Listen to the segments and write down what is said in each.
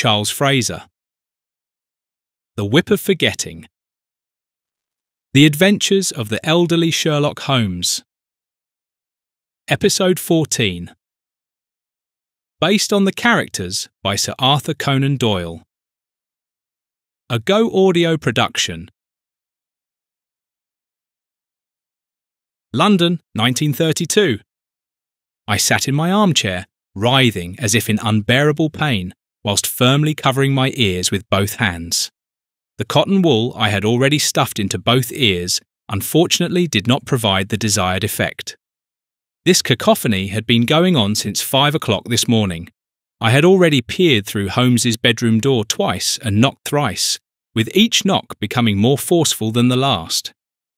Charles Fraser. The Whip of Forgetting. The Adventures of the Elderly Sherlock Holmes. Episode 14. Based on the characters by Sir Arthur Conan Doyle. A Go Audio production. London, 1932. I sat in my armchair, writhing as if in unbearable pain, whilst firmly covering my ears with both hands. The cotton wool I had already stuffed into both ears unfortunately did not provide the desired effect. This cacophony had been going on since 5 o'clock this morning. I had already peered through Holmes's bedroom door twice and knocked thrice, with each knock becoming more forceful than the last.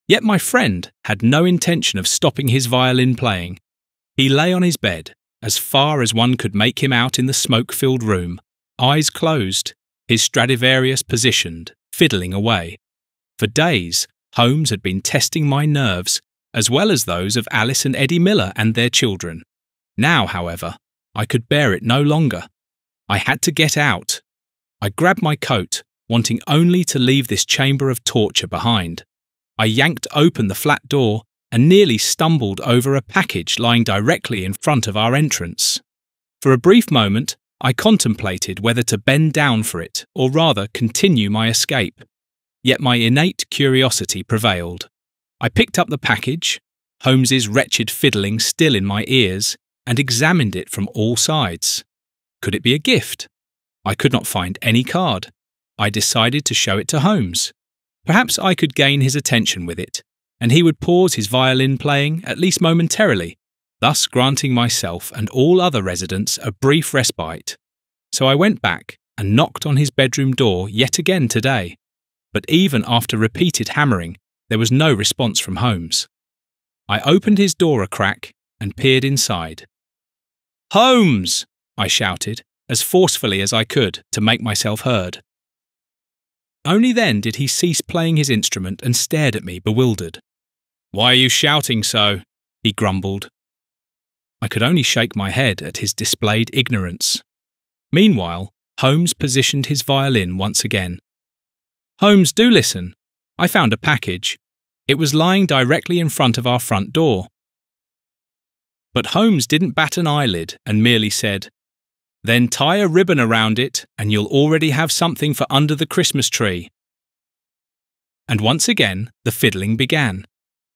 Yet my friend had no intention of stopping his violin playing. He lay on his bed, as far as one could make him out in the smoke-filled room, eyes closed, his Stradivarius positioned, fiddling away. For days, Holmes had been testing my nerves, as well as those of Alice and Eddy Miller and their children. Now, however, I could bear it no longer. I had to get out. I grabbed my coat, wanting only to leave this chamber of torture behind. I yanked open the flat door and nearly stumbled over a package lying directly in front of our entrance. For a brief moment, I contemplated whether to bend down for it or rather continue my escape. Yet my innate curiosity prevailed. I picked up the package, Holmes's wretched fiddling still in my ears, and examined it from all sides. Could it be a gift? I could not find any card. I decided to show it to Holmes. Perhaps I could gain his attention with it, and he would pause his violin playing, at least momentarily, thus granting myself and all other residents a brief respite. So I went back and knocked on his bedroom door yet again today, but even after repeated hammering, there was no response from Holmes. I opened his door a crack and peered inside. "Holmes!" I shouted, as forcefully as I could to make myself heard. Only then did he cease playing his instrument and stared at me bewildered. "Why are you shouting so?" he grumbled. I could only shake my head at his displayed ignorance. Meanwhile, Holmes positioned his violin once again. "Holmes, do listen. I found a package. It was lying directly in front of our front door." But Holmes didn't bat an eyelid and merely said, "Then tie a ribbon around it and you'll already have something for under the Christmas tree." And once again, the fiddling began.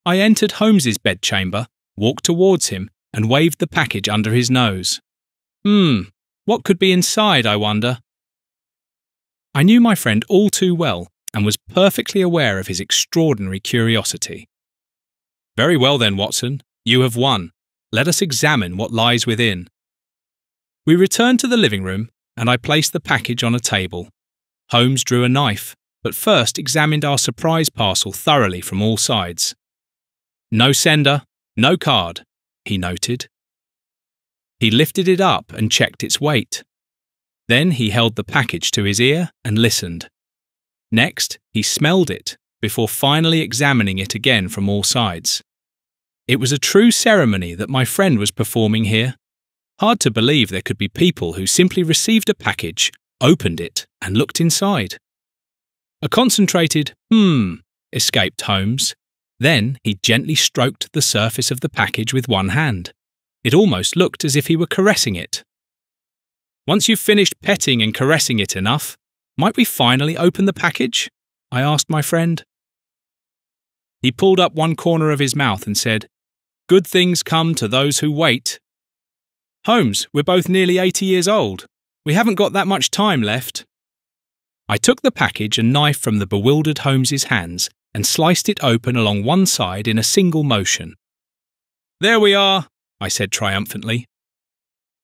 I entered Holmes's bedchamber, walked towards him, and waved the package under his nose. What could be inside, I wonder? I knew my friend all too well and was perfectly aware of his extraordinary curiosity. "Very well then, Watson, you have won. Let us examine what lies within." We returned to the living room, and I placed the package on a table. Holmes drew a knife, but first examined our surprise parcel thoroughly from all sides. "No sender, no card," he noted. He lifted it up and checked its weight. Then he held the package to his ear and listened. Next, he smelled it, before finally examining it again from all sides. It was a true ceremony that my friend was performing here. Hard to believe there could be people who simply received a package, opened it, and looked inside. A concentrated escaped Holmes. Then he gently stroked the surface of the package with one hand. It almost looked as if he were caressing it. "Once you've finished petting and caressing it enough, might we finally open the package?" I asked my friend. He pulled up one corner of his mouth and said, "Good things come to those who wait." "Holmes, we're both nearly 80 years old. We haven't got that much time left." I took the package and knife from the bewildered Holmes's hands and sliced it open along one side in a single motion. "There we are," I said triumphantly.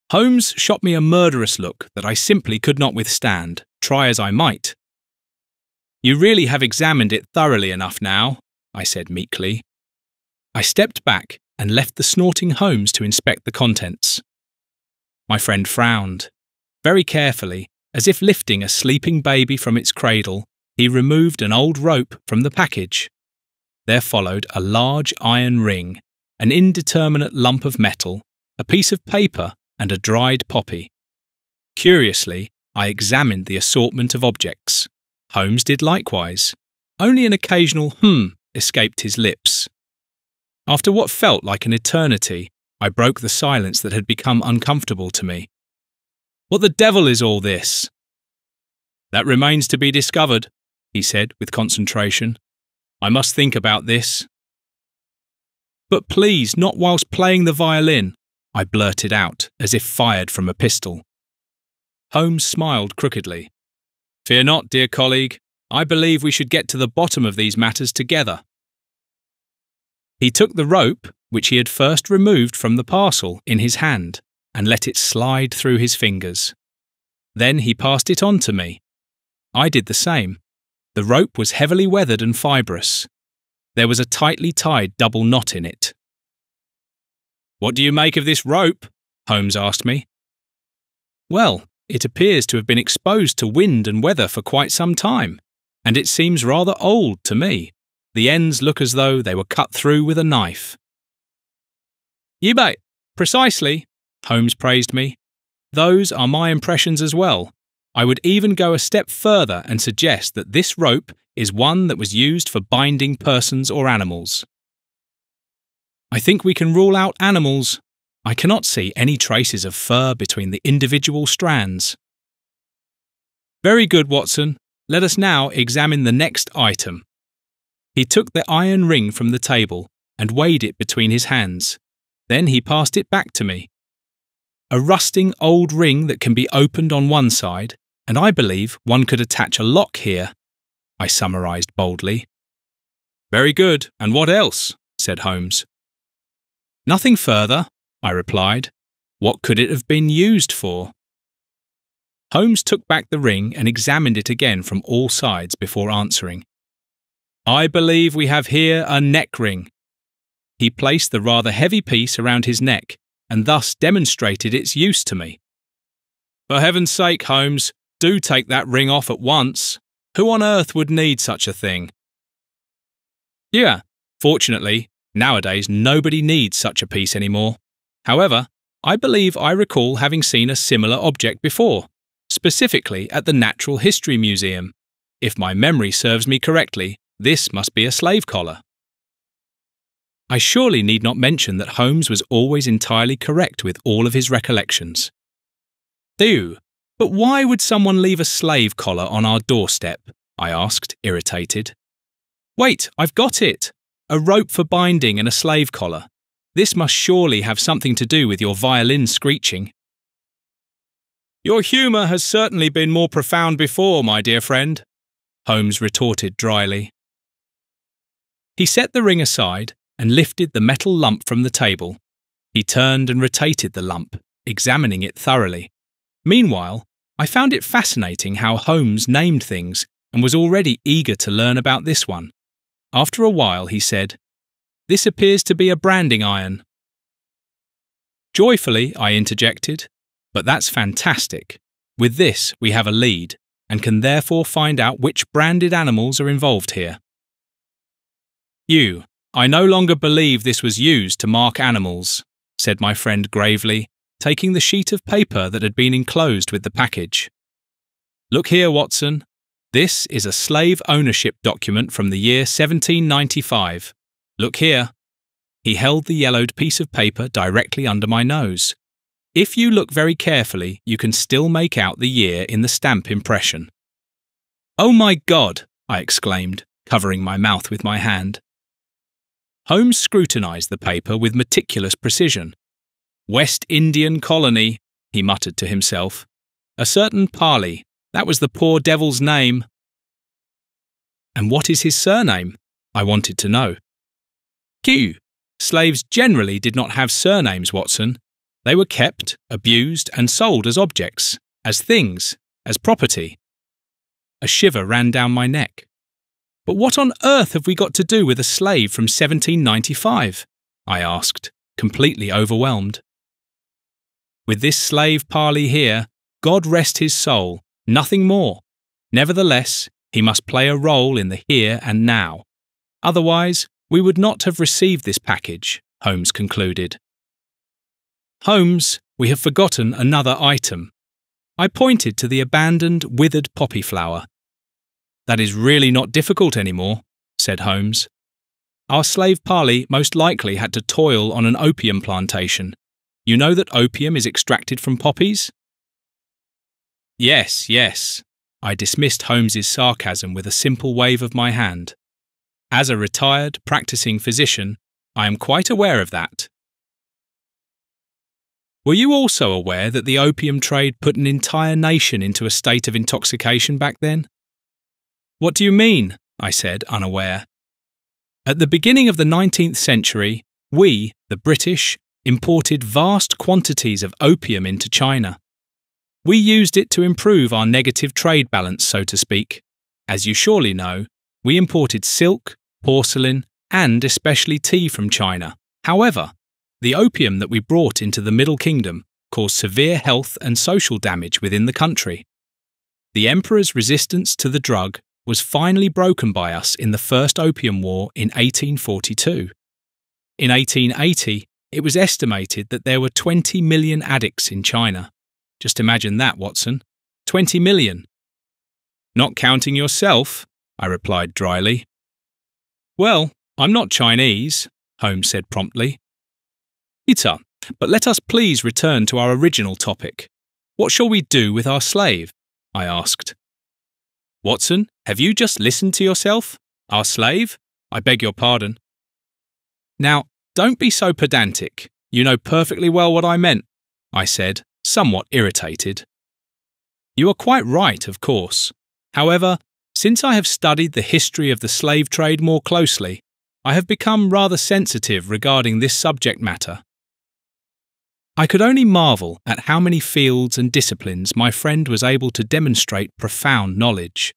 Holmes shot me a murderous look that I simply could not withstand, try as I might. "You really have examined it thoroughly enough now," I said meekly. I stepped back and left the snorting Holmes to inspect the contents. My friend frowned. Very carefully, as if lifting a sleeping baby from its cradle, he removed an old rope from the package. There followed a large iron ring, an indeterminate lump of metal, a piece of paper, and a dried poppy. Curiously, I examined the assortment of objects. Holmes did likewise. Only an occasional escaped his lips. After what felt like an eternity, I broke the silence that had become uncomfortable to me. "What the devil is all this?" "That remains to be discovered," he said with concentration. "I must think about this." "But please, not whilst playing the violin," I blurted out, as if fired from a pistol. Holmes smiled crookedly. "Fear not, dear colleague. I believe we should get to the bottom of these matters together." He took the rope, which he had first removed from the parcel, in his hand, and let it slide through his fingers. Then he passed it on to me. I did the same. The rope was heavily weathered and fibrous. There was a tightly tied double knot in it. "What do you make of this rope?" Holmes asked me. "Well, it appears to have been exposed to wind and weather for quite some time, and it seems rather old to me. The ends look as though they were cut through with a knife." "You bet, precisely," Holmes praised me. "Those are my impressions as well. I would even go a step further and suggest that this rope is one that was used for binding persons or animals." "I think we can rule out animals. I cannot see any traces of fur between the individual strands." "Very good, Watson. Let us now examine the next item." He took the iron ring from the table and weighed it between his hands. Then he passed it back to me. "A rusting old ring that can be opened on one side, and I believe one could attach a lock here," I summarised boldly. "Very good, and what else?" said Holmes. "Nothing further," I replied. "What could it have been used for?" Holmes took back the ring and examined it again from all sides before answering. "I believe we have here a neck ring." He placed the rather heavy piece around his neck and thus demonstrated its use to me. "For heaven's sake, Holmes, do take that ring off at once. Who on earth would need such a thing?" "Yeah, fortunately, nowadays nobody needs such a piece anymore. However, I believe I recall having seen a similar object before, specifically at the Natural History Museum. If my memory serves me correctly, this must be a slave collar." I surely need not mention that Holmes was always entirely correct with all of his recollections. "Do, but why would someone leave a slave collar on our doorstep?" I asked, irritated. "Wait, I've got it! A rope for binding and a slave collar. This must surely have something to do with your violin screeching." "Your humour has certainly been more profound before, my dear friend," Holmes retorted dryly. He set the ring aside and lifted the metal lump from the table. He turned and rotated the lump, examining it thoroughly. Meanwhile, I found it fascinating how Holmes named things and was already eager to learn about this one. After a while, he said, "This appears to be a branding iron." Joyfully, I interjected, "But that's fantastic. With this, we have a lead, and can therefore find out which branded animals are involved here." "I no longer believe this was used to mark animals," said my friend gravely, taking the sheet of paper that had been enclosed with the package. "Look here, Watson. This is a slave ownership document from the year 1795. Look here." He held the yellowed piece of paper directly under my nose. If you look very carefully, you can still make out the year in the stamp impression. "Oh my God!" I exclaimed, covering my mouth with my hand. Holmes scrutinised the paper with meticulous precision. "West Indian colony," he muttered to himself. "A certain Parley. That was the poor devil's name." "And what is his surname?" I wanted to know. "Q. Slaves generally did not have surnames, Watson. They were kept, abused, and sold as objects, as things, as property." A shiver ran down my neck. "But what on earth have we got to do with a slave from 1795? I asked, completely overwhelmed. "With this slave Parley here, God rest his soul, nothing more. Nevertheless, he must play a role in the here and now. Otherwise, we would not have received this package," Holmes concluded. "Holmes, we have forgotten another item. I pointed to the abandoned, withered poppy flower. "That is really not difficult anymore," said Holmes. "Our slave Parley most likely had to toil on an opium plantation. You know that opium is extracted from poppies?" "Yes, yes." I dismissed Holmes's sarcasm with a simple wave of my hand. "As a retired, practicing physician, I am quite aware of that." "Were you also aware that the opium trade put an entire nation into a state of intoxication back then?" "What do you mean?" I said, unaware. "At the beginning of the 19th century, we, the British, imported vast quantities of opium into China. We used it to improve our negative trade balance, so to speak. As you surely know, we imported silk, porcelain, and especially tea from China. However, the opium that we brought into the Middle Kingdom caused severe health and social damage within the country. The Emperor's resistance to the drug was finally broken by us in the First Opium War in 1842. In 1880, it was estimated that there were 20 million addicts in China. Just imagine that, Watson. 20 million. "Not counting yourself," I replied dryly. "Well, I'm not Chinese," Holmes said promptly. "Peter, but let us please return to our original topic. What shall we do with our slave?" I asked. "Watson, have you just listened to yourself? Our slave? I beg your pardon." "Now, don't be so pedantic. You know perfectly well what I meant," I said, somewhat irritated. "You are quite right, of course. However, since I have studied the history of the slave trade more closely, I have become rather sensitive regarding this subject matter." I could only marvel at how many fields and disciplines my friend was able to demonstrate profound knowledge.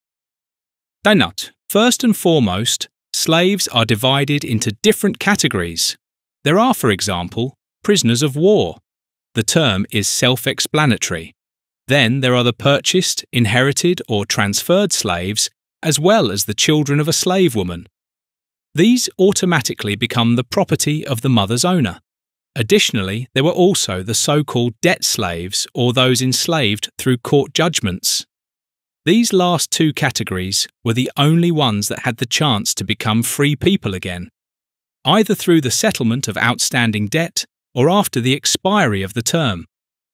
Note, first and foremost, slaves are divided into different categories. There are, for example, prisoners of war. The term is self-explanatory. Then there are the purchased, inherited or transferred slaves, as well as the children of a slave woman. These automatically become the property of the mother's owner. Additionally, there were also the so-called debt slaves or those enslaved through court judgments. These last two categories were the only ones that had the chance to become free people again, either through the settlement of outstanding debt or after the expiry of the term,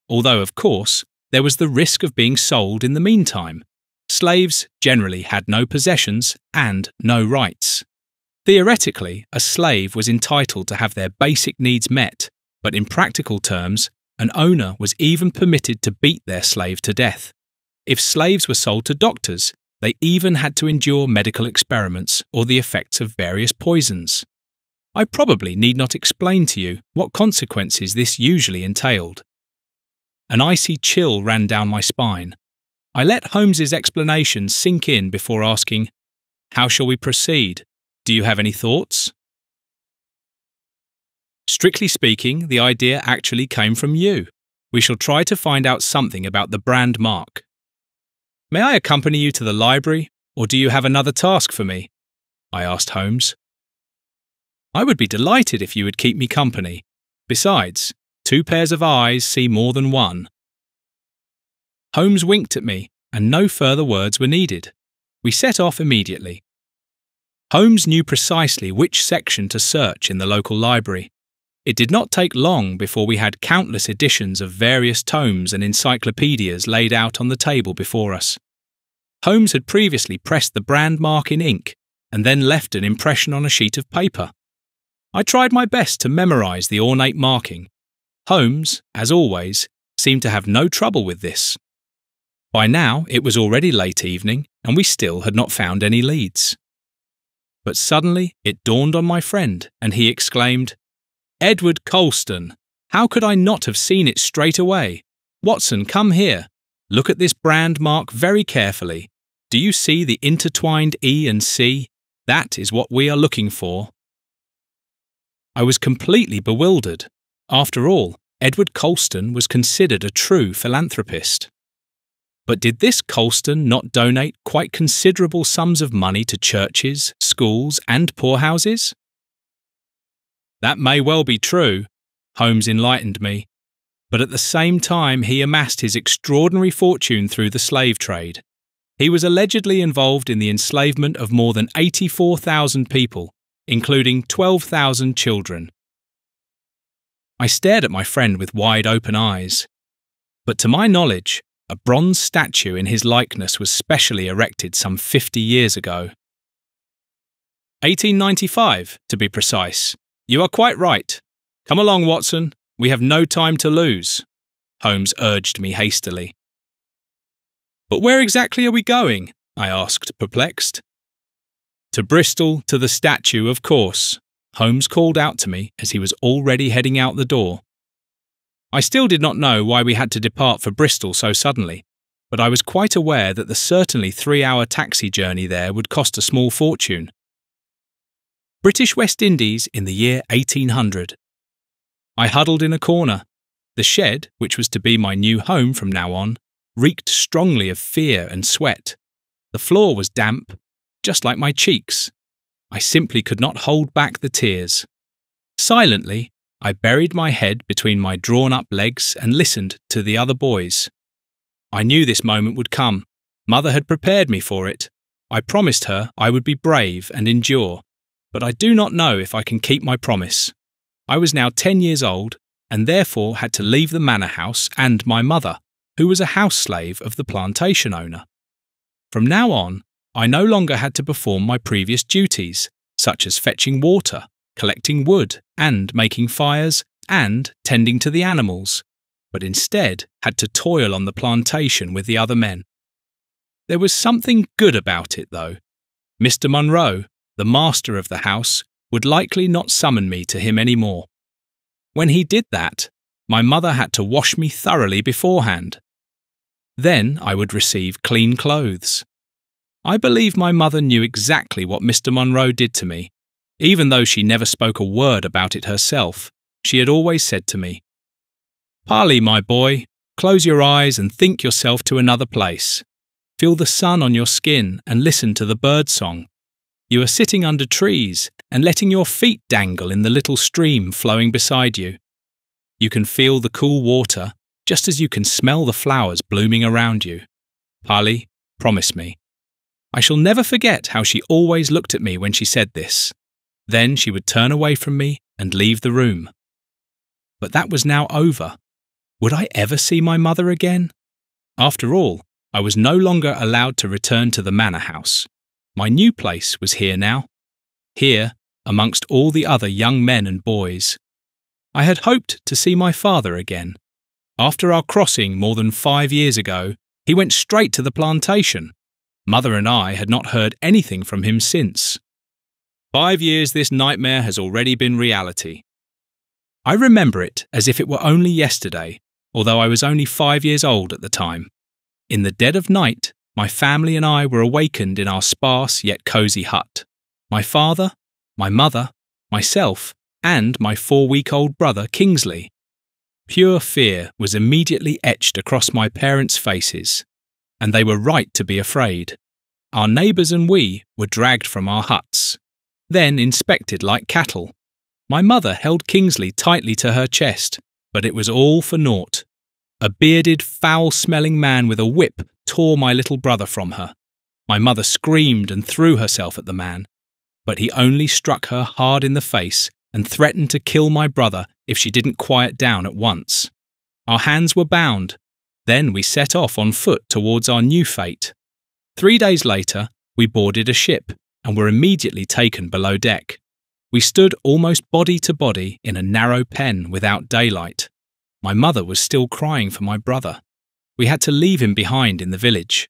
although, of course, there was the risk of being sold in the meantime. Slaves generally had no possessions and no rights. Theoretically, a slave was entitled to have their basic needs met, but in practical terms, an owner was even permitted to beat their slave to death. If slaves were sold to doctors, they even had to endure medical experiments or the effects of various poisons. I probably need not explain to you what consequences this usually entailed. An icy chill ran down my spine. I let Holmes's explanation sink in before asking, "How shall we proceed? Do you have any thoughts?" "Strictly speaking, the idea actually came from you. We shall try to find out something about the brand mark. May I accompany you to the library, or do you have another task for me?" I asked Holmes. "I would be delighted if you would keep me company. Besides, two pairs of eyes see more than one." Holmes winked at me, and no further words were needed. We set off immediately. Holmes knew precisely which section to search in the local library. It did not take long before we had countless editions of various tomes and encyclopedias laid out on the table before us. Holmes had previously pressed the brand mark in ink and then left an impression on a sheet of paper. I tried my best to memorize the ornate marking. Holmes, as always, seemed to have no trouble with this. By now it was already late evening and we still had not found any leads. But suddenly it dawned on my friend and he exclaimed, "Edward Colston! How could I not have seen it straight away? Watson, come here. Look at this brand mark very carefully. Do you see the intertwined E and C? That is what we are looking for." I was completely bewildered. After all, Edward Colston was considered a true philanthropist. But did this Colston not donate quite considerable sums of money to churches, schools, and poorhouses? "That may well be true," Holmes enlightened me. but at the same time he amassed his extraordinary fortune through the slave trade. He was allegedly involved in the enslavement of more than 84,000 people, including 12,000 children. I stared at my friend with wide open eyes. But to my knowledge, a bronze statue in his likeness was specially erected some 50 years ago. 1895, to be precise. You are quite right. Come along, Watson. We have no time to lose, Holmes urged me hastily. But where exactly are we going? I asked, perplexed. To Bristol, to the statue, of course, Holmes called out to me as he was already heading out the door. I still did not know why we had to depart for Bristol so suddenly, but I was quite aware that the certainly 3-hour taxi journey there would cost a small fortune. British West Indies in the year 1800. I huddled in a corner. The shed, which was to be my new home from now on, reeked strongly of fear and sweat. The floor was damp, just like my cheeks. I simply could not hold back the tears. Silently, I buried my head between my drawn-up legs and listened to the other boys. I knew this moment would come. Mother had prepared me for it. I promised her I would be brave and endure, but I do not know if I can keep my promise. I was now 10 years old and therefore had to leave the manor house and my mother, who was a house slave of the plantation owner. From now on, I no longer had to perform my previous duties, such as fetching water, collecting wood, and making fires, and tending to the animals, but instead had to toil on the plantation with the other men. There was something good about it, though. Mr. Munro, the master of the house, would likely not summon me to him any more. When he did that, my mother had to wash me thoroughly beforehand. Then I would receive clean clothes. I believe my mother knew exactly what Mr. Munro did to me. Even though she never spoke a word about it herself, she had always said to me, "Parley, my boy, close your eyes and think yourself to another place. Feel the sun on your skin and listen to the bird song. You are sitting under trees and letting your feet dangle in the little stream flowing beside you. You can feel the cool water just as you can smell the flowers blooming around you. Parley, promise me." I shall never forget how she always looked at me when she said this. Then she would turn away from me and leave the room. But that was now over. Would I ever see my mother again? After all, I was no longer allowed to return to the manor house. My new place was here now. Here, amongst all the other young men and boys. I had hoped to see my father again. After our crossing more than 5 years ago, he went straight to the plantation. Mother and I had not heard anything from him since. 5 years this nightmare has already been reality. I remember it as if it were only yesterday, although I was only 5 years old at the time. In the dead of night, my family and I were awakened in our sparse yet cosy hut. My father, my mother, myself, and my 4-week-old brother Kingsley. Pure fear was immediately etched across my parents' faces, and they were right to be afraid. Our neighbours and we were dragged from our huts, then inspected like cattle. My mother held Kingsley tightly to her chest, but it was all for naught. A bearded, foul-smelling man with a whip tore my little brother from her. My mother screamed and threw herself at the man, but he only struck her hard in the face and threatened to kill my brother if she didn't quiet down at once. Our hands were bound. Then we set off on foot towards our new fate. 3 days later, we boarded a ship and were immediately taken below deck. We stood almost body to body in a narrow pen without daylight. My mother was still crying for my brother. We had to leave him behind in the village.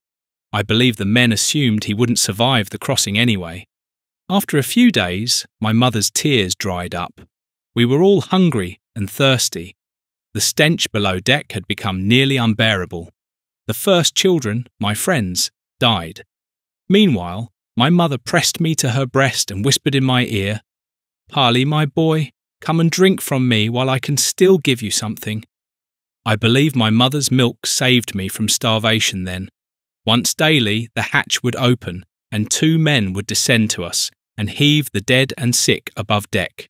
I believe the men assumed he wouldn't survive the crossing anyway. After a few days, my mother's tears dried up. We were all hungry and thirsty. The stench below deck had become nearly unbearable. The first children, my friends, died. Meanwhile, my mother pressed me to her breast and whispered in my ear, "Parley, my boy, come and drink from me while I can still give you something." I believe my mother's milk saved me from starvation then. Once daily, the hatch would open and 2 men would descend to us and heave the dead and sick above deck.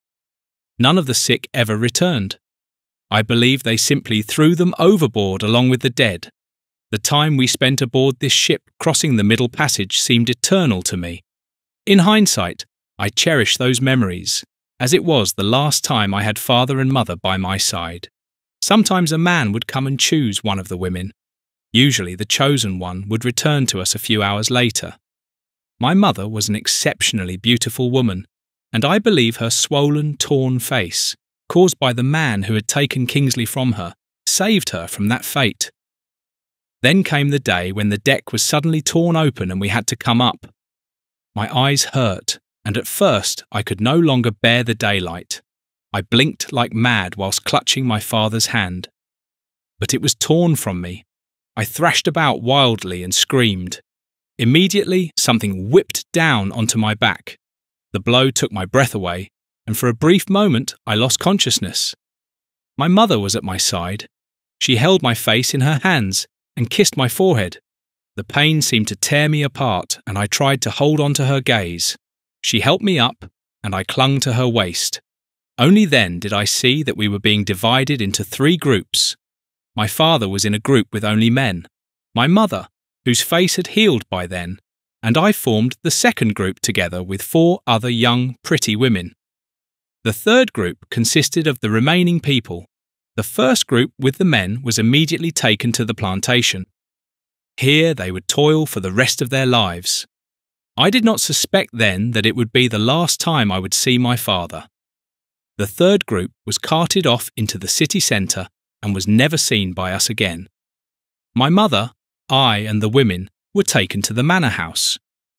None of the sick ever returned. I believe they simply threw them overboard along with the dead. The time we spent aboard this ship crossing the Middle Passage seemed eternal to me. In hindsight, I cherish those memories, as it was the last time I had father and mother by my side. Sometimes a man would come and choose one of the women. Usually the chosen one would return to us a few hours later. My mother was an exceptionally beautiful woman, and I believe her swollen, torn face, caused by the man who had taken Kingsley from her, saved her from that fate. Then came the day when the deck was suddenly torn open and we had to come up. My eyes hurt, and at first I could no longer bear the daylight. I blinked like mad whilst clutching my father's hand. But it was torn from me. I thrashed about wildly and screamed. Immediately, something whipped down onto my back. The blow took my breath away, and for a brief moment I lost consciousness. My mother was at my side. She held my face in her hands and kissed my forehead. The pain seemed to tear me apart, and I tried to hold on to her gaze. She helped me up, and I clung to her waist. Only then did I see that we were being divided into 3 groups. My father was in a group with only men. My mother, whose face had healed by then, and I formed the second group together with 4 other young, pretty women. The third group consisted of the remaining people. The first group with the men was immediately taken to the plantation. Here they would toil for the rest of their lives. I did not suspect then that it would be the last time I would see my father. The third group was carted off into the city centre and was never seen by us again. My mother, I and the women were taken to the manor house.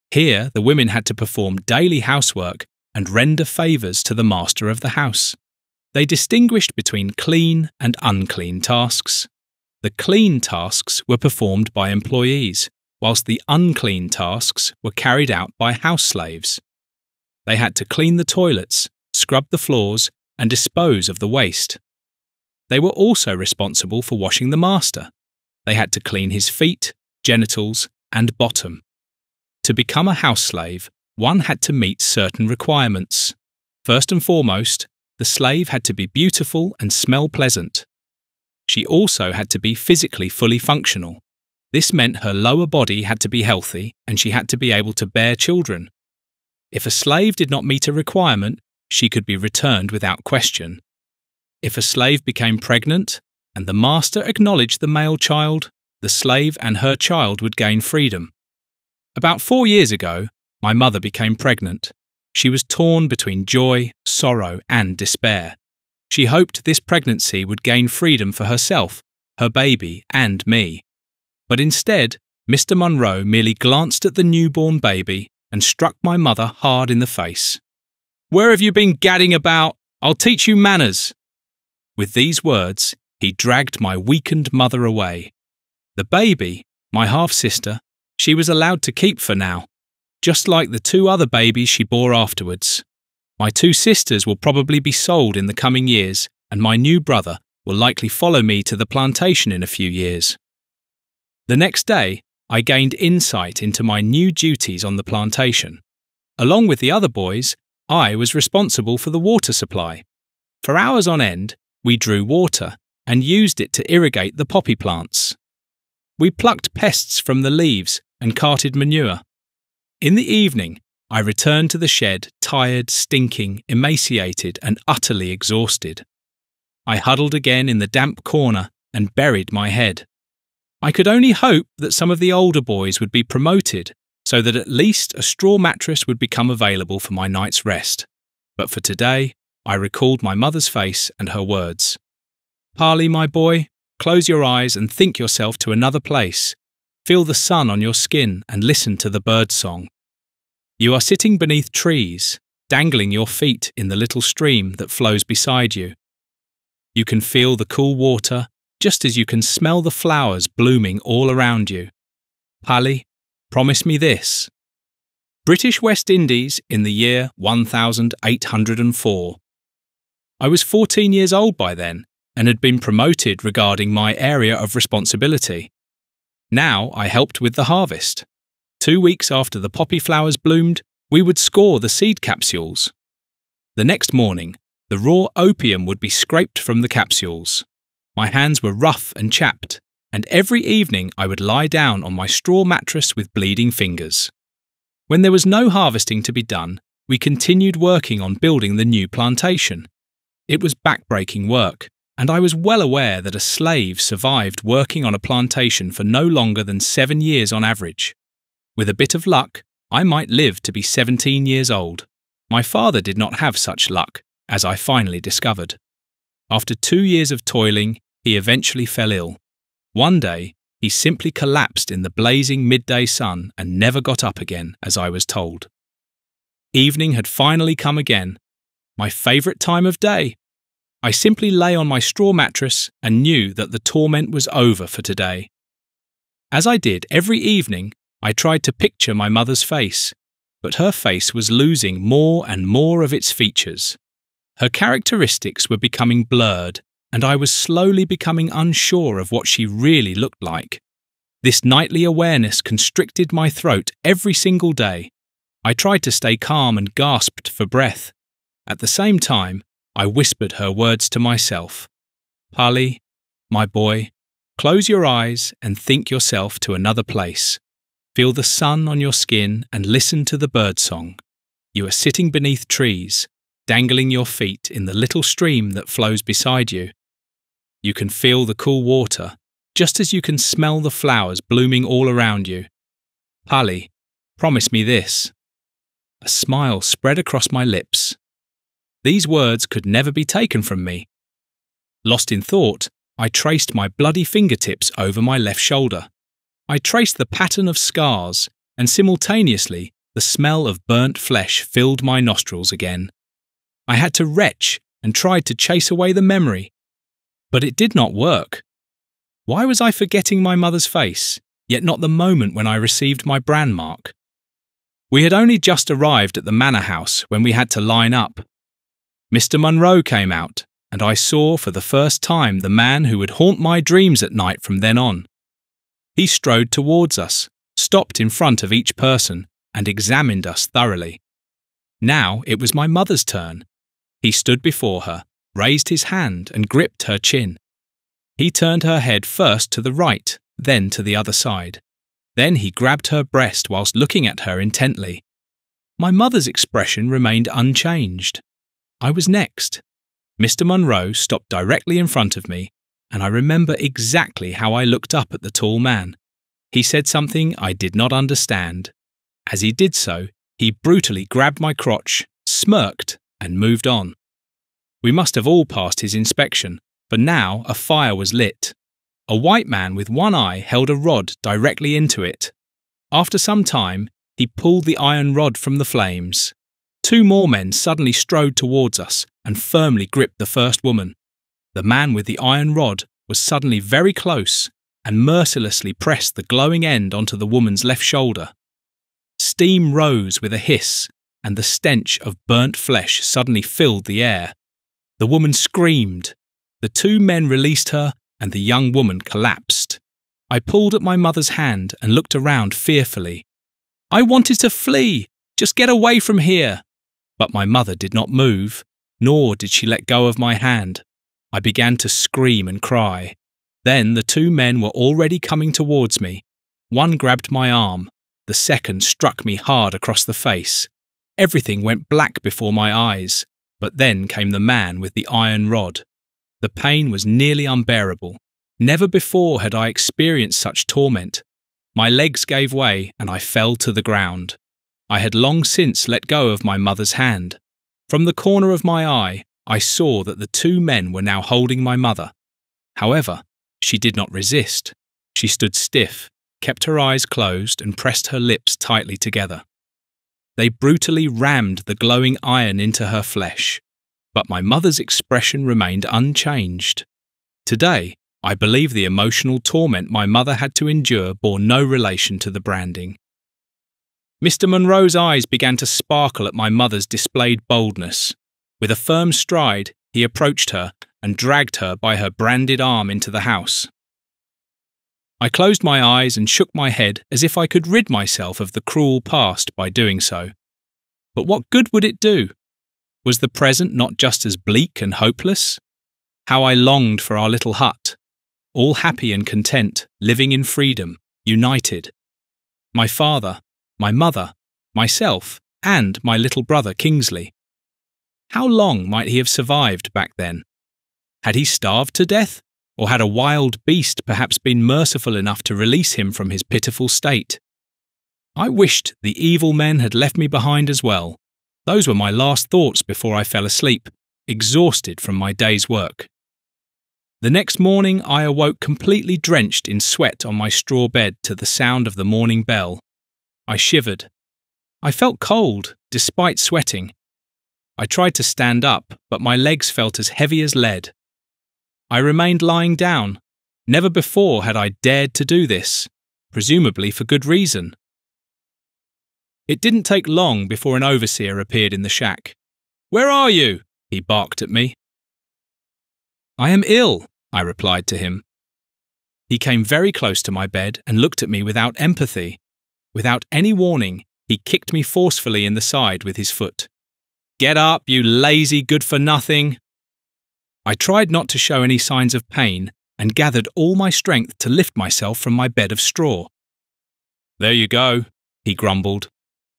Here the women had to perform daily housework and render favours to the master of the house. They distinguished between clean and unclean tasks. The clean tasks were performed by employees, whilst the unclean tasks were carried out by house slaves. They had to clean the toilets, scrub the floors, and dispose of the waste. They were also responsible for washing the master. They had to clean his feet, genitals, and bottom. To become a house slave, one had to meet certain requirements. First and foremost, the slave had to be beautiful and smell pleasant. She also had to be physically fully functional. This meant her lower body had to be healthy and she had to be able to bear children. If a slave did not meet a requirement, she could be returned without question. If a slave became pregnant and the master acknowledged the male child, the slave and her child would gain freedom. About 4 years ago, my mother became pregnant. She was torn between joy, sorrow, and despair. She hoped this pregnancy would gain freedom for herself, her baby, and me. But instead, Mr. Munro merely glanced at the newborn baby and struck my mother hard in the face. "Where have you been gadding about? I'll teach you manners." With these words, he dragged my weakened mother away. The baby, my half-sister, she was allowed to keep for now, just like the 2 other babies she bore afterwards. My 2 sisters will probably be sold in the coming years, and my new brother will likely follow me to the plantation in a few years. The next day, I gained insight into my new duties on the plantation. Along with the other boys, I was responsible for the water supply. For hours on end, we drew water and used it to irrigate the poppy plants. We plucked pests from the leaves and carted manure. In the evening, I returned to the shed tired, stinking, emaciated, and utterly exhausted. I huddled again in the damp corner and buried my head. I could only hope that some of the older boys would be promoted so that at least a straw mattress would become available for my night's rest. But for today, I recalled my mother's face and her words. "Parley, my boy, close your eyes and think yourself to another place. Feel the sun on your skin and listen to the bird song. You are sitting beneath trees, dangling your feet in the little stream that flows beside you. You can feel the cool water, just as you can smell the flowers blooming all around you. Parley, promise me this." British West Indies in the year 1804. I was 14 years old by then and had been promoted regarding my area of responsibility. Now I helped with the harvest. 2 weeks after the poppy flowers bloomed, we would score the seed capsules. The next morning, The raw opium would be scraped from the capsules. My hands were rough and chapped, and every evening I would lie down on my straw mattress with bleeding fingers. When there was no harvesting to be done, we continued working on building the new plantation. It was back-breaking work, and I was well aware that a slave survived working on a plantation for no longer than 7 years on average. With a bit of luck, I might live to be 17 years old. My father did not have such luck, as I finally discovered. After 2 years of toiling, he eventually fell ill. One day, he simply collapsed in the blazing midday sun and never got up again, as I was told. Evening had finally come again, my favourite time of day. I simply lay on my straw mattress and knew that the torment was over for today. As I did every evening, I tried to picture my mother's face, but her face was losing more and more of its features. Her characteristics were becoming blurred, and I was slowly becoming unsure of what she really looked like. This nightly awareness constricted my throat every single day. I tried to stay calm and gasped for breath. At the same time, I whispered her words to myself. "Polly, my boy, close your eyes and think yourself to another place. Feel the sun on your skin and listen to the birdsong. You are sitting beneath trees, dangling your feet in the little stream that flows beside you. You can feel the cool water, just as you can smell the flowers blooming all around you. Polly, promise me this." A smile spread across my lips. These words could never be taken from me. Lost in thought, I traced my bloody fingertips over my left shoulder. I traced the pattern of scars, and simultaneously the smell of burnt flesh filled my nostrils again. I had to retch and tried to chase away the memory, but it did not work. Why was I forgetting my mother's face, yet not the moment when I received my brand mark? We had only just arrived at the manor house when we had to line up. Mr. Munro came out, and I saw for the first time the man who would haunt my dreams at night from then on. He strode towards us, stopped in front of each person, and examined us thoroughly. Now it was my mother's turn. He stood before her, raised his hand and gripped her chin. He turned her head first to the right, then to the other side. Then he grabbed her breast whilst looking at her intently. My mother's expression remained unchanged. I was next. Mr. Munro stopped directly in front of me, and I remember exactly how I looked up at the tall man. He said something I did not understand. As he did so, he brutally grabbed my crotch, smirked, and moved on. We must have all passed his inspection, for now a fire was lit. A white man with one eye held a rod directly into it. After some time, he pulled the iron rod from the flames. 2 more men suddenly strode towards us and firmly gripped the first woman. The man with the iron rod was suddenly very close and mercilessly pressed the glowing end onto the woman's left shoulder. Steam rose with a hiss, and the stench of burnt flesh suddenly filled the air. The woman screamed. The 2 men released her, and the young woman collapsed. I pulled at my mother's hand and looked around fearfully. I wanted to flee, just get away from here. But my mother did not move, nor did she let go of my hand. I began to scream and cry. Then the 2 men were already coming towards me. One grabbed my arm, the second struck me hard across the face. Everything went black before my eyes, but then came the man with the iron rod. The pain was nearly unbearable. Never before had I experienced such torment. My legs gave way and I fell to the ground. I had long since let go of my mother's hand. From the corner of my eye, I saw that the 2 men were now holding my mother. However, she did not resist. She stood stiff, kept her eyes closed and pressed her lips tightly together. They brutally rammed the glowing iron into her flesh. But my mother's expression remained unchanged. Today, I believe the emotional torment my mother had to endure bore no relation to the branding. Mr. Munro's eyes began to sparkle at my mother's displayed boldness. With a firm stride, he approached her and dragged her by her branded arm into the house. I closed my eyes and shook my head as if I could rid myself of the cruel past by doing so. But what good would it do? Was the present not just as bleak and hopeless? How I longed for our little hut, all happy and content, living in freedom, united. My father, my mother, myself, and my little brother Kingsley. How long might he have survived back then? Had he starved to death, or had a wild beast perhaps been merciful enough to release him from his pitiful state? I wished the evil men had left me behind as well. Those were my last thoughts before I fell asleep, exhausted from my day's work. The next morning I awoke completely drenched in sweat on my straw bed to the sound of the morning bell. I shivered. I felt cold, despite sweating. I tried to stand up, but my legs felt as heavy as lead. I remained lying down. Never before had I dared to do this, presumably for good reason. It didn't take long before an overseer appeared in the shack. "Where are you?" he barked at me. "I am ill," I replied to him. He came very close to my bed and looked at me without empathy. Without any warning, he kicked me forcefully in the side with his foot. "Get up, you lazy good-for-nothing!" I tried not to show any signs of pain and gathered all my strength to lift myself from my bed of straw. "There you go," he grumbled.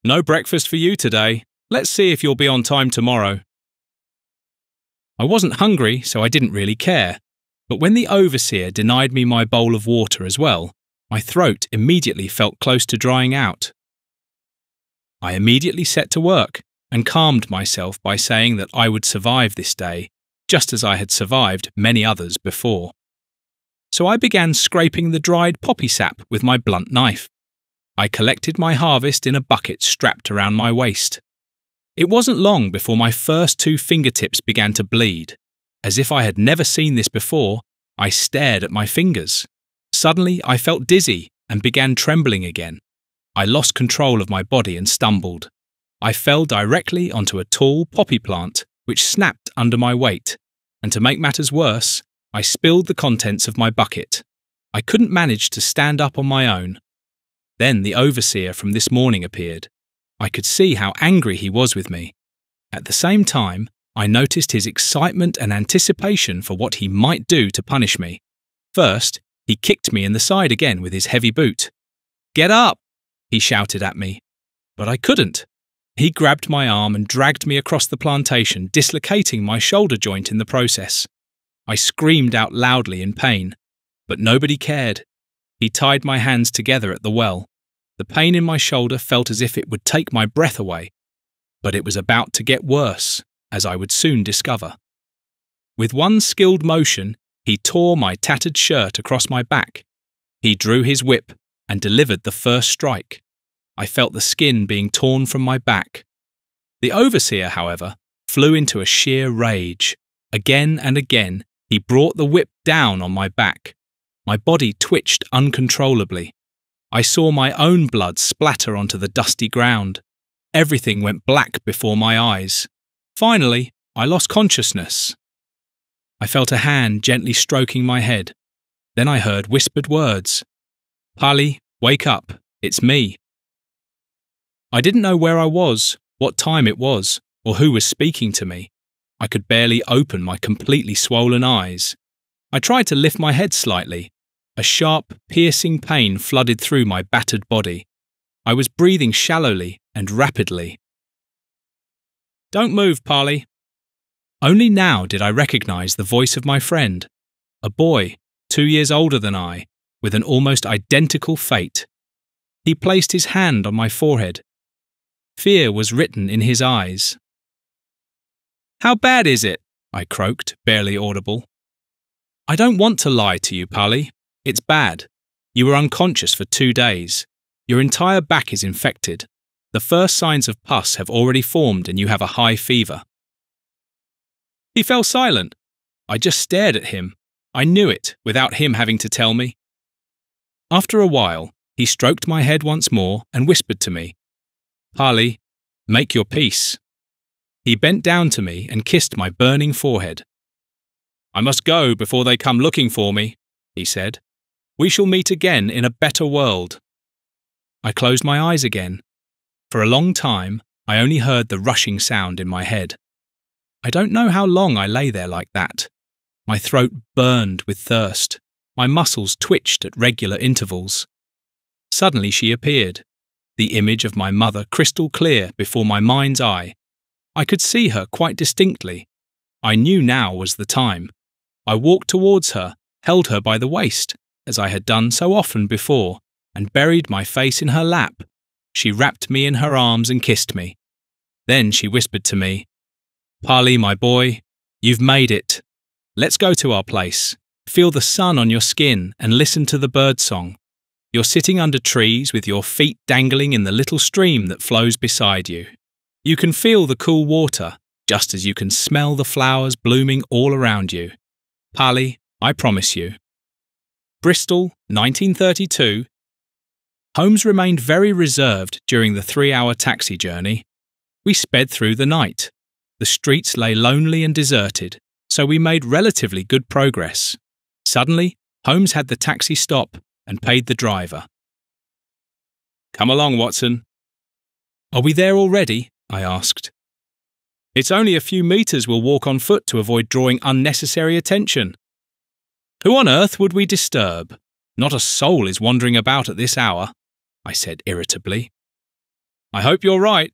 "No breakfast for you today. Let's see if you'll be on time tomorrow." I wasn't hungry, so I didn't really care. But when the overseer denied me my bowl of water as well, my throat immediately felt close to drying out. I immediately set to work and calmed myself by saying that I would survive this day, just as I had survived many others before. So I began scraping the dried poppy sap with my blunt knife. I collected my harvest in a bucket strapped around my waist. It wasn't long before my first 2 fingertips began to bleed. As if I had never seen this before, I stared at my fingers. Suddenly, I felt dizzy and began trembling again. I lost control of my body and stumbled. I fell directly onto a tall poppy plant, which snapped under my weight, and to make matters worse, I spilled the contents of my bucket. I couldn't manage to stand up on my own. Then the overseer from this morning appeared. I could see how angry he was with me. At the same time, I noticed his excitement and anticipation for what he might do to punish me. First, he kicked me in the side again with his heavy boot. "Get up!" he shouted at me. But I couldn't. He grabbed my arm and dragged me across the plantation, dislocating my shoulder joint in the process. I screamed out loudly in pain, but nobody cared. He tied my hands together at the well. The pain in my shoulder felt as if it would take my breath away. But it was about to get worse, as I would soon discover. With one skilled motion, he tore my tattered shirt across my back. He drew his whip and delivered the first strike. I felt the skin being torn from my back. The overseer, however, flew into a sheer rage. Again and again, he brought the whip down on my back. My body twitched uncontrollably. I saw my own blood splatter onto the dusty ground. Everything went black before my eyes. Finally, I lost consciousness. I felt a hand gently stroking my head. Then I heard whispered words. "Polly, wake up. It's me." I didn't know where I was, what time it was, or who was speaking to me. I could barely open my completely swollen eyes. I tried to lift my head slightly. A sharp, piercing pain flooded through my battered body. I was breathing shallowly and rapidly. "Don't move, Polly." Only now did I recognize the voice of my friend, a boy 2 years older than I, with an almost identical fate. He placed his hand on my forehead. Fear was written in his eyes. "How bad is it?" I croaked, barely audible. "I don't want to lie to you, Polly. It's bad. You were unconscious for 2 days. Your entire back is infected. The first signs of pus have already formed and you have a high fever." He fell silent. I just stared at him. I knew it, without him having to tell me. After a while, he stroked my head once more and whispered to me, "Polly, make your peace." He bent down to me and kissed my burning forehead. "I must go before they come looking for me," he said. "We shall meet again in a better world." I closed my eyes again. For a long time, I only heard the rushing sound in my head. I don't know how long I lay there like that. My throat burned with thirst. My muscles twitched at regular intervals. Suddenly she appeared, the image of my mother crystal clear before my mind's eye. I could see her quite distinctly. I knew now was the time. I walked towards her, held her by the waist, as I had done so often before, and buried my face in her lap. She wrapped me in her arms and kissed me. Then she whispered to me, "Polly, my boy, you've made it. Let's go to our place. Feel the sun on your skin and listen to the birdsong. You're sitting under trees with your feet dangling in the little stream that flows beside you. You can feel the cool water, just as you can smell the flowers blooming all around you. Polly, I promise you." Bristol, 1932. Holmes remained very reserved during the 3-hour taxi journey. We sped through the night. The streets lay lonely and deserted, so we made relatively good progress. Suddenly, Holmes had the taxi stop and paid the driver. "Come along, Watson." "Are we there already?" I asked. "It's only a few meters we'll walk on foot to avoid drawing unnecessary attention." "Who on earth would we disturb? Not a soul is wandering about at this hour," I said irritably. "I hope you're right,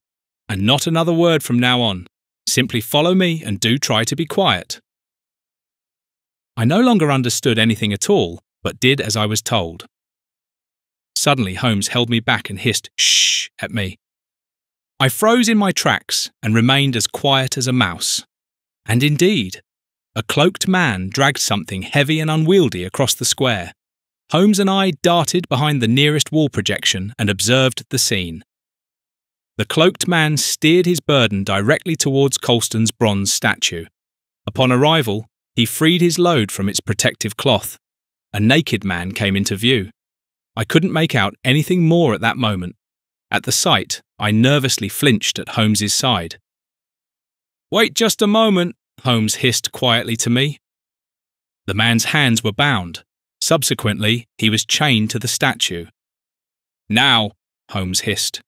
and not another word from now on. Simply follow me and do try to be quiet." I no longer understood anything at all, but did as I was told. Suddenly Holmes held me back and hissed "shh" at me. I froze in my tracks and remained as quiet as a mouse. And indeed, a cloaked man dragged something heavy and unwieldy across the square. Holmes and I darted behind the nearest wall projection and observed the scene. The cloaked man steered his burden directly towards Colston's bronze statue. Upon arrival, he freed his load from its protective cloth. A naked man came into view. I couldn't make out anything more at that moment. At the sight, I nervously flinched at Holmes's side. "Wait just a moment," Holmes hissed quietly to me. The man's hands were bound. Subsequently, he was chained to the statue. "Now," Holmes hissed.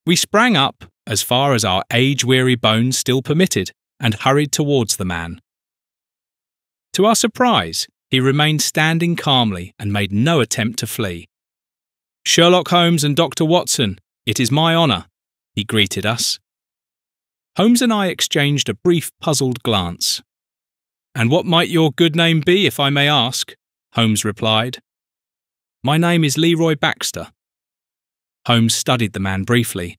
We sprang up, as far as our age-weary bones still permitted, and hurried towards the man. To our surprise, he remained standing calmly and made no attempt to flee. "Sherlock Holmes and Dr. Watson, it is my honour," he greeted us. Holmes and I exchanged a brief, puzzled glance. "And what might your good name be, if I may ask?" Holmes replied. "My name is Leroy Baxter." Holmes studied the man briefly.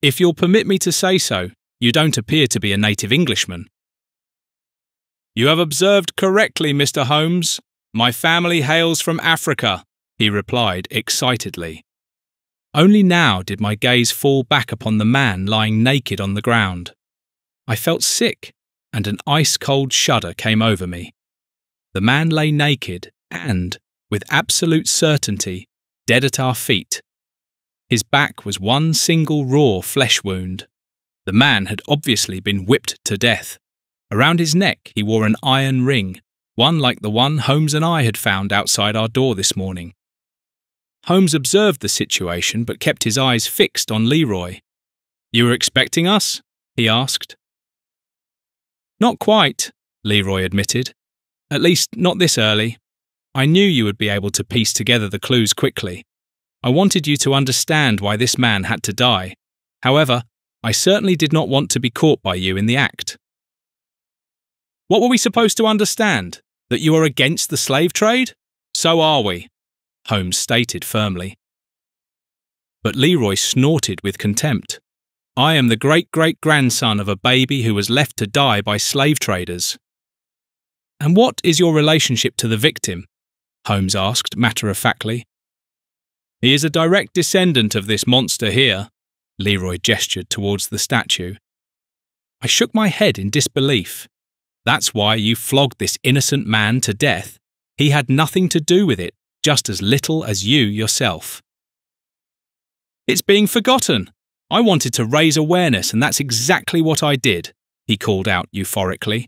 "If you'll permit me to say so, you don't appear to be a native Englishman." "You have observed correctly, Mr. Holmes. My family hails from Africa," he replied excitedly. Only now did my gaze fall back upon the man lying naked on the ground. I felt sick, and an ice-cold shudder came over me. The man lay naked and, with absolute certainty, dead at our feet. His back was one single raw flesh wound. The man had obviously been whipped to death. Around his neck he wore an iron ring, one like the one Holmes and I had found outside our door this morning. Holmes observed the situation but kept his eyes fixed on Leroy. "You were expecting us?" he asked. "Not quite," Leroy admitted. "At least not this early. I knew you would be able to piece together the clues quickly. I wanted you to understand why this man had to die. However, I certainly did not want to be caught by you in the act." "What were we supposed to understand? That you are against the slave trade?" "So are we," Holmes stated firmly. But Leroy snorted with contempt. "I am the great-great-grandson of a baby who was left to die by slave traders." "And what is your relationship to the victim?" Holmes asked matter-of-factly. "He is a direct descendant of this monster here," Leroy gestured towards the statue. I shook my head in disbelief. "That's why you flogged this innocent man to death. He had nothing to do with it, just as little as you yourself." "It's being forgotten. I wanted to raise awareness, and that's exactly what I did," he called out euphorically.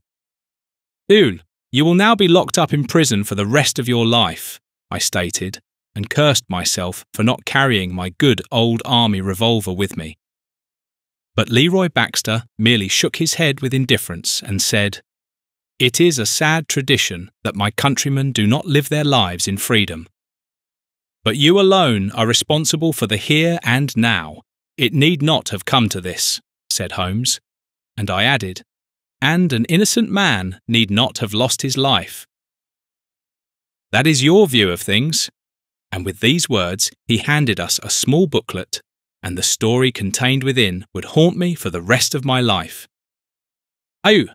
You will now be locked up in prison for the rest of your life," I stated, and cursed myself for not carrying my good old army revolver with me. But Leroy Baxter merely shook his head with indifference and said, "It is a sad tradition that my countrymen do not live their lives in freedom. But you alone are responsible for the here and now. It need not have come to this," said Holmes, and I added, "and an innocent man need not have lost his life. That is your view of things." And with these words he handed us a small booklet, and the story contained within would haunt me for the rest of my life. "Oh,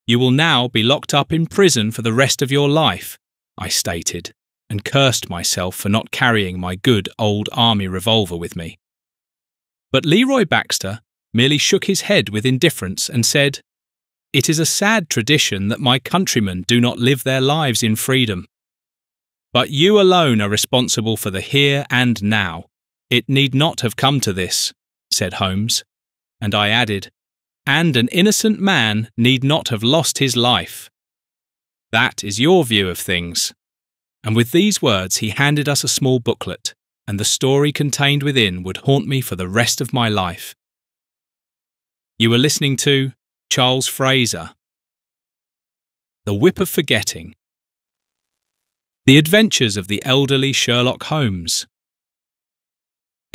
you will now be locked up in prison for the rest of your life," I stated, and cursed myself for not carrying my good old army revolver with me. But Leroy Baxter merely shook his head with indifference and said, "It is a sad tradition that my countrymen do not live their lives in freedom. But you alone are responsible for the here and now. It need not have come to this," said Holmes, and I added, "and an innocent man need not have lost his life. That is your view of things." And with these words he handed us a small booklet, and the story contained within would haunt me for the rest of my life. You were listening to Charles Fraser. The Whip of Forgetting. The Adventures of the Elderly Sherlock Holmes.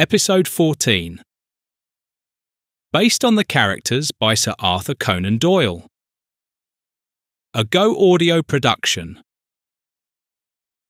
Episode 14. Based on the characters by Sir Arthur Conan Doyle. A Go Audio production.